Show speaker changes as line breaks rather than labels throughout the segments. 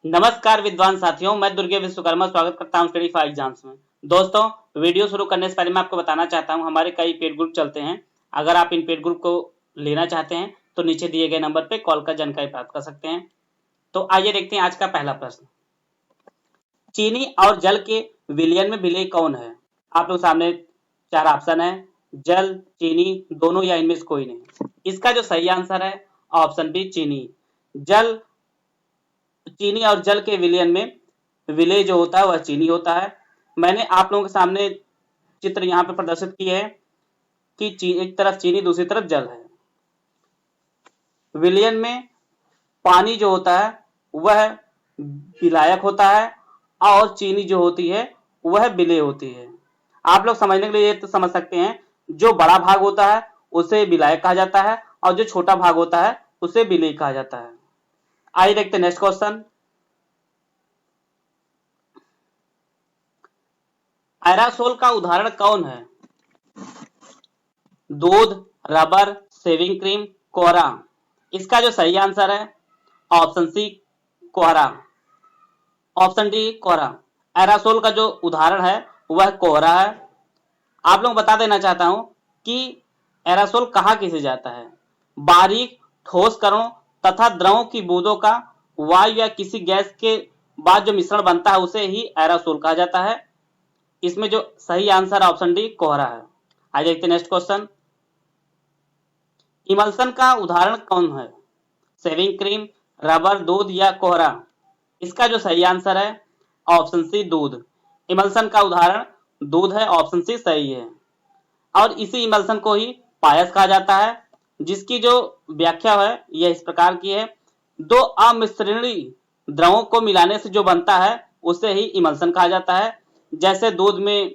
नमस्कार विद्वान साथियों, मैं दुर्गे विश्वकर्मा स्वागत करता हूं स्टडी फॉर एग्जाम्स में। दोस्तों, वीडियो शुरू करने से पहले मैं आपको बताना चाहता हूं हमारे कई पेड ग्रुप चलते हैं। अगर आप इन पेड ग्रुप को लेना चाहते हैं तो नीचे दिए गए नंबर पे कॉल कर जानकारी प्राप्त कर सकते हैं। तो आइए देखते हैं आज का पहला प्रश्न। चीनी और जल के विलयन में विलेय कौन है? आप लोग सामने चार ऑप्शन है, जल, चीनी, दोनों या इनमें से कोई नहीं। इसका जो सही आंसर है ऑप्शन बी, चीनी। जल, चीनी और जल के विलयन में विलेय जो होता है वह चीनी होता है। मैंने आप लोगों के सामने चित्र यहाँ पे प्रदर्शित किए हैं कि एक तरफ चीनी दूसरी तरफ जल है। विलयन में पानी जो होता है वह विलायक होता है और चीनी जो होती है वह विलेय होती है। आप लोग समझने के लिए ये तो समझ सकते हैं, जो बड़ा भाग होता है उसे विलायक कहा जाता है और जो छोटा भाग होता है उसे विलेय कहा जाता है। आइए देखते हैं नेक्स्ट क्वेश्चन। एरासोल का उदाहरण कौन है? दूध, रबर, शेविंग क्रीम, कोहरा। इसका जो सही आंसर है ऑप्शन सी, कोहरा। ऑप्शन डी, कोहरा। एरासोल का जो उदाहरण है वह कोहरा है। आप लोग बता देना चाहता हूं कि एरासोल कहा किसे जाता है? बारीक ठोस कणों तथा द्रवों की बूंदों का वायु या किसी गैस के बाद जो मिश्रण बनता है उसे ही एरासोल कहा जाता है। इसमें जो सही आंसर ऑप्शन डी, कोहरा है। आइए देखते हैं नेक्स्ट क्वेश्चन। इमल्सन का उदाहरण कौन है? शेविंग क्रीम, रबर, दूध या कोहरा। इसका जो सही आंसर है ऑप्शन सी, दूध। इमल्सन का उदाहरण दूध है, ऑप्शन सी सही है। और इसी इमल्सन को ही पायस कहा जाता है, जिसकी जो व्याख्या है यह इस प्रकार की है, दो अमिश्रणीय द्रवों को मिलाने से जो बनता है उसे ही इमल्सन कहा जाता है। जैसे दूध में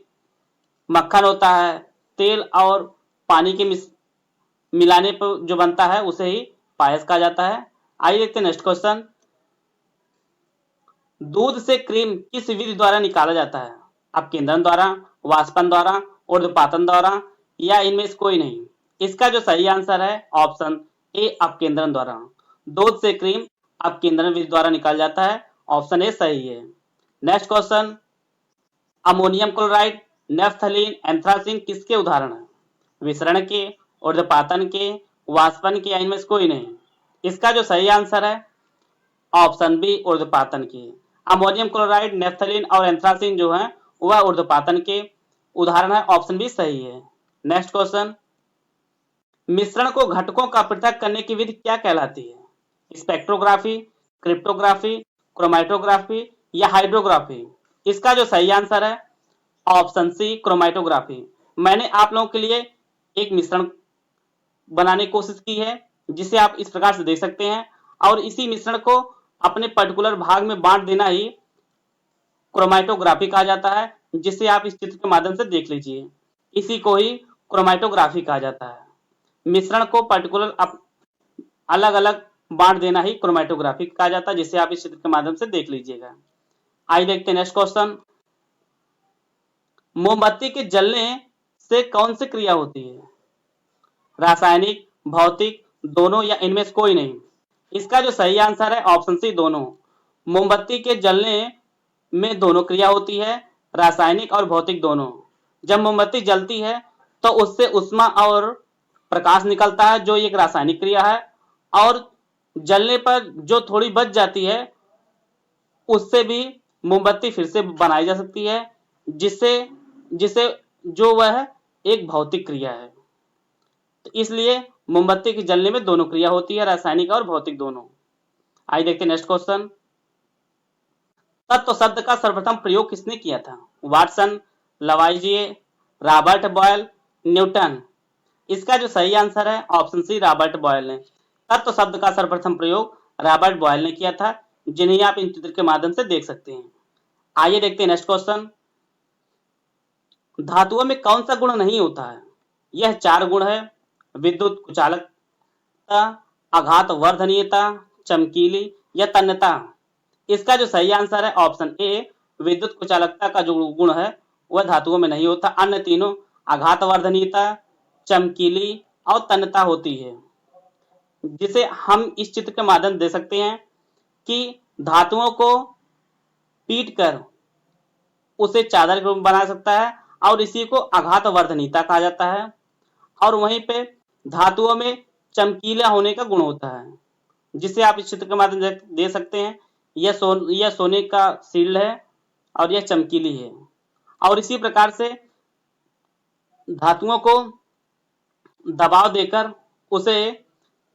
मक्खन होता है, तेल और पानी के मिलाने पर जो बनता है उसे ही पायस कहा जाता है। आइए देखते हैं नेक्स्ट क्वेश्चन। दूध से क्रीम किस विधि द्वारा निकाला जाता है? अपकेंद्रण द्वारा, वाष्पन द्वारा, ऊर्ध्वपातन द्वारा या इनमें से कोई नहीं। इसका जो सही आंसर है ऑप्शन ए, अपकेंद्रण द्वारा। दूध से क्रीम अपकेंद्रण विधि द्वारा निकाला जाता है, ऑप्शन ए सही है। Next question. Ammonium chloride, naphthalene, anthracene किसके उदाहरण है? विसरण के, ऊर्ध्वपातन के, वाष्पन के या इनमें से कोई नहीं। इसका जो सही आंसर है ऑप्शन बी, ऊर्ध्वपातन की। अमोनियम क्लोराइड, नेफ्थलीन और एंथ्रासिन जो है वह ऊर्ध्वपातन के उदाहरण है, ऑप्शन बी सही है। Next question. मिश्रण को घटकों का पृथक करने की विधि क्या कहलाती है? स्पेक्ट्रोग्राफी, क्रिप्टोग्राफी, क्रोमैटोग्राफी या हाइड्रोग्राफी। इसका जो सही आंसर है ऑप्शन सी, क्रोमैटोग्राफी। मैंने आप लोगों के लिए एक मिश्रण बनाने की कोशिश की है जिसे आप इस प्रकार से देख सकते हैं, और इसी मिश्रण को अपने पर्टिकुलर भाग में बांट देना ही क्रोमैटोग्राफी कहा जाता है, जिसे आप इस चित्र के माध्यम से देख लीजिए। इसी को ही क्रोमैटोग्राफी कहा जाता है। मिश्रण को पर्टिकुलर अलग अलग बांट देना ही क्रोमैटोग्राफी कहा जाता है, जिसे आप इस चित्र के माध्यम से देख लीजिएगा। आइए देखते हैं नेक्स्ट क्वेश्चन। मोमबत्ती के जलने से कौन सी क्रिया होती है? रासायनिक, भौतिक, दोनों या इनमें से कोई नहीं। इसका जो सही आंसर है ऑप्शन सी, दोनों। मोमबत्ती के जलने में दोनों क्रिया होती है, रासायनिक और भौतिक दोनों। जब मोमबत्ती जलती है तो उससे उष्मा और प्रकाश निकलता है जो एक रासायनिक क्रिया है, और जलने पर जो थोड़ी बच जाती है उससे भी मोमबत्ती फिर से बनाई जा सकती है, जिससे जिसे जो वह एक भौतिक क्रिया है। तो इसलिए मोमबत्ती के जलने में दोनों क्रिया होती है, रासायनिक और भौतिक दोनों। आइए देखते हैं नेक्स्ट क्वेश्चन। तत्व शब्द का सर्वप्रथम प्रयोग किसने किया था? Watson, Lavoisier, Robert Boyle, Newton. इसका जो सही आंसर है ऑप्शन सी, रॉबर्ट बॉयल ने। तत्व शब्द का सर्वप्रथम प्रयोग रॉबर्ट बॉयल ने किया था, जिन्हें आप इन चित्र के माध्यम से देख सकते हैं। आइए देखते हैं नेक्स्ट क्वेश्चन। धातुओं में कौन सा गुण नहीं होता है? यह चार गुण है, विद्युत कुचालकता, आघात वर्धनीयता, चमकीली या तन्यता। इसका जो सही आंसर है ऑप्शन ए, विद्युत कुचालकता का जो गुण है वह धातुओं में नहीं होता। अन्य तीनों आघात वर्धनीयता, चमकीली और तन्यता होती है, जिसे हम इस चित्र के माध्यम दे सकते हैं कि धातुओं को पीट कर उसे चादर के रूप में बना सकता है और इसी को आघात वर्धनीयता कहा जाता है। और वहीं पे धातुओं में चमकीला होने का गुण होता है, जिसे आप इस चित्र के माध्यम से दे सकते हैं। यह सोने का शील्ड है और यह चमकीली है। और इसी प्रकार से धातुओं को दबाव देकर उसे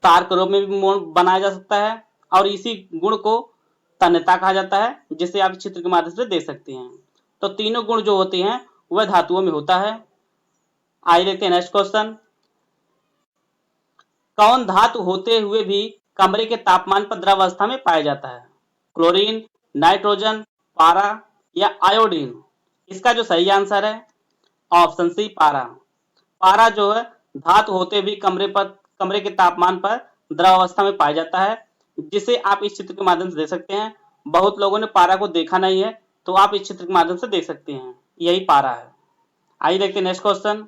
तार के रूप में भी बनाया जा सकता है और इसी गुण को तन्यता कहा जाता है, जिसे आप चित्र के माध्यम से देख सकते हैं। तो तीनों गुण जो होते हैं वह धातुओं में होता है। आइए देखते हैं नेक्स्ट क्वेश्चन। कौन धातु होते हुए भी कमरे के तापमान पर द्रव अवस्था में पाया जाता है? क्लोरीन, नाइट्रोजन, पारा या आयोडीन? इसका जो सही आंसर है ऑप्शन सी पारा। पारा जो है धातु होते भी कमरे के तापमान पर द्रव अवस्था में पाया जाता है, जिसे आप इस चित्र के माध्यम से देख सकते हैं। बहुत लोगों ने पारा को देखा नहीं है, तो आप इस चित्र के माध्यम से देख सकते हैं, यही पारा है। आइए देखते हैं नेक्स्ट क्वेश्चन।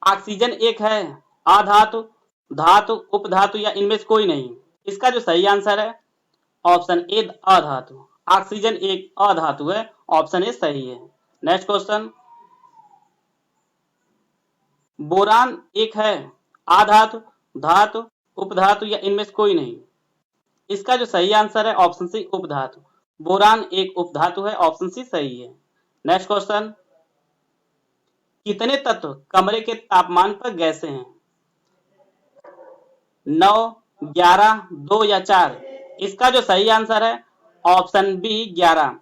ऑक्सीजन एक है अधातु, धातु, उपधातु या इनमें से कोई नहीं? इसका जो सही आंसर है ऑप्शन ए अधातु। ऑक्सीजन एक अधातु है, ऑप्शन ए सही है। Next question. बोरान एक है अधातु, धातु, उपधातु या इनमें से कोई नहीं? इसका जो सही आंसर है ऑप्शन सी उपधातु। बोरान एक उपधातु है, ऑप्शन सी सही है। Next question. कितने तत्व कमरे के तापमान पर गैसें हैं? 9, 11, 2 या 4? इसका जो सही आंसर है ऑप्शन बी 11।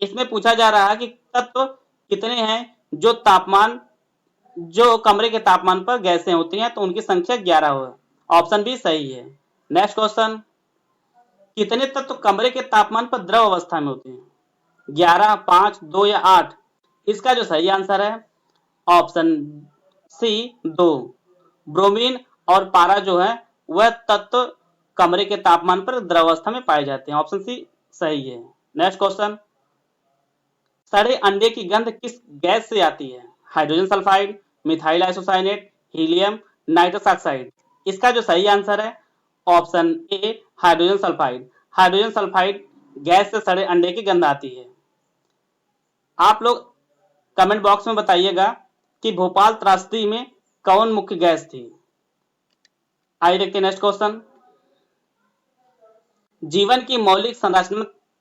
इसमें पूछा जा रहा है कि तत्व कितने हैं जो कमरे के तापमान पर गैसें होती हैं, तो उनकी संख्या 11 हो। ऑप्शन बी सही है। Next question. कितने तत्व कमरे के तापमान पर द्रव अवस्था में होते हैं? 11, 5, 2 या 8? इसका जो सही आंसर है ऑप्शन सी 2। ब्रोमीन और पारा जो है वह तत्व कमरे के तापमान पर द्रव अवस्था में पाए जाते हैं, ऑप्शन सी सही है। Next question. सड़े अंडे की गंध किस गैस से आती है? Hydrogen sulphide, methyl isocyanate, helium, nitrous oxide? इसका जो सही आंसर है option A hydrogen sulphide. Hydrogen sulphide gas से सड़े अंडे की गंध आती है। आप लोग कमेंट बॉक्स में बताइएगा कि भोपाल त्रासदी में कौन मुख्य गैस थी। आइए देखते हैं नेक्स्ट क्वेश्चन। जीवन की मौलिक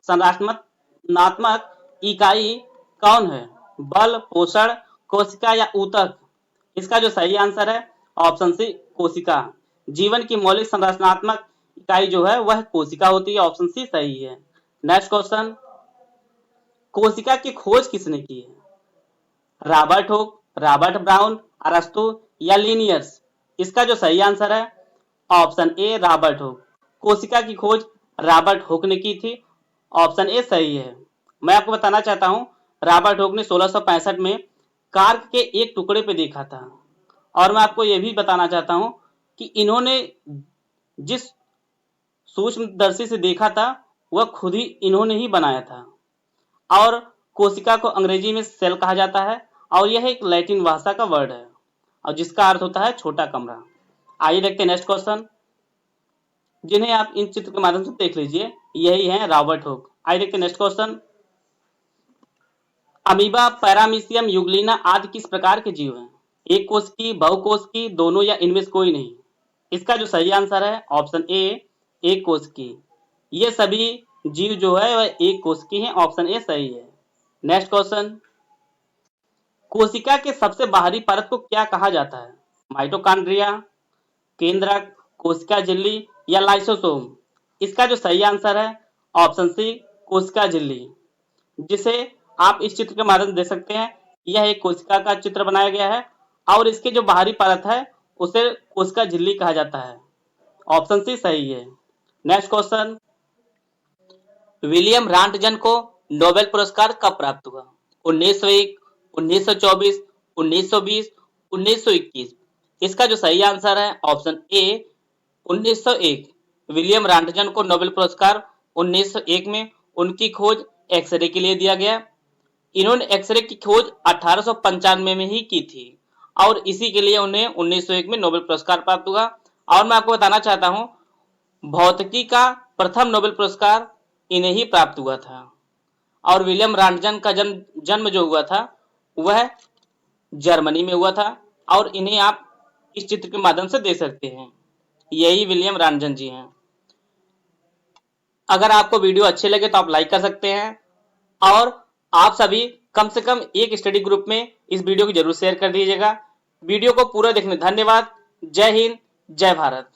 संरचनात्मक इकाई कौन है? बल, पोषण, कोशिका या ऊतक? इसका जो सही आंसर है ऑप्शन सी कोशिका। जीवन की मौलिक संरचनात्मक इकाई जो है वह कोशिका होती है, ऑप्शन सी सही है। Next question. कोशिका की खोज किसने की है? रॉबर्ट हुक, रॉबर्ट ब्राउन, अरस्तु या लिनियस? इसका जो सही आंसर है ऑप्शन ए रॉबर्ट हुक। कोशिका की खोज रॉबर्ट हुक ने की थी, ऑप्शन ए सही है। मैं आपको बताना चाहता हूं रॉबर्ट हुक ने 1665 में कार्क के एक टुकड़े पे देखा था। और मैं आपको यह भी बताना चाहता हूं कि इन्होंने जिस सूक्ष्मदर्शी से देखा था वह खुद ही इन्होंने ही बनाया था। और कोशिका को अंग्रेजी में सेल कहा जाता है और यह एक लैटिन भाषा का वर्ड है और जिसका अर्थ होता है छोटा कमरा। आइए देखते हैं नेक्स्ट क्वेश्चन, जिन्हें आप इन चित्र के माध्यम से देख लीजिए, यही है रॉबर्ट हुक। आइए देखते हैं next question. Amoeba, paramecium, Euglena आदि किस प्रकार के जीव हैं? एक कोश की, बहुकोश की, दोनों या इनमें से कोई नहीं? इसका जो सही आंसर है ऑप्शन ए एक कोश की। ये सभी जीव जो है वह एक कोश की हैं, ऑप्शन ए सही है। Next question. कोशिका के सबसे बाहरी परत को क्या कहा जाता है? माइटोकॉन्ड्रिया, केंद्रक, कोशिका झिल्ली या लाइसोसोम? इसका जो सही आंसर है ऑप्शन सी कोशिका झिल्ली, जिसे आप इस चित्र के माध्यम से देख सकते हैं। यह एक कोशिका का चित्र बनाया गया है और इसके जो बाहरी परत है उसे कोशिका झिल्ली कहा जाता है, ऑप्शन सी सही है। Next question. विलियम रॉन्टगन को नोबेल पुरस्कार कब प्राप्त हुआ? 1901, 1924, 1920, 1921? इसका जो सही आंसर है ऑप्शन ए 1901। विलियम रॉन्टगन को नोबेल पुरस्कार 1901 में उनकी खोज एक्सरे के लिए दिया गया। इन्होंने एक्सरे की खोज 1895 में ही की थी और इसी के लिए उन्हें 1901 में नोबेल पुरस्कार प्राप्त हुआ। और मैं आपको बताना चाहता हूं भौतिकी का प्रथम नोबेल पुरस्कार इन्हें ही प्राप्त हुआ था। और विलियम रॉन्टगन का जन्म जो हुआ था वह जर्मनी में हुआ था, और इन्हें आप इस चित्र के माध्यम से देख सकते हैं, यही विलियम रॉन्टगन जी हैं। अगर आपको वीडियो अच्छे लगे तो आप लाइक कर सकते हैं, और आप सभी कम से कम एक स्टडी ग्रुप में इस वीडियो को जरूर शेयर कर दीजिएगा। वीडियो को पूरा देखने धन्यवाद। जय हिंद, जय भारत।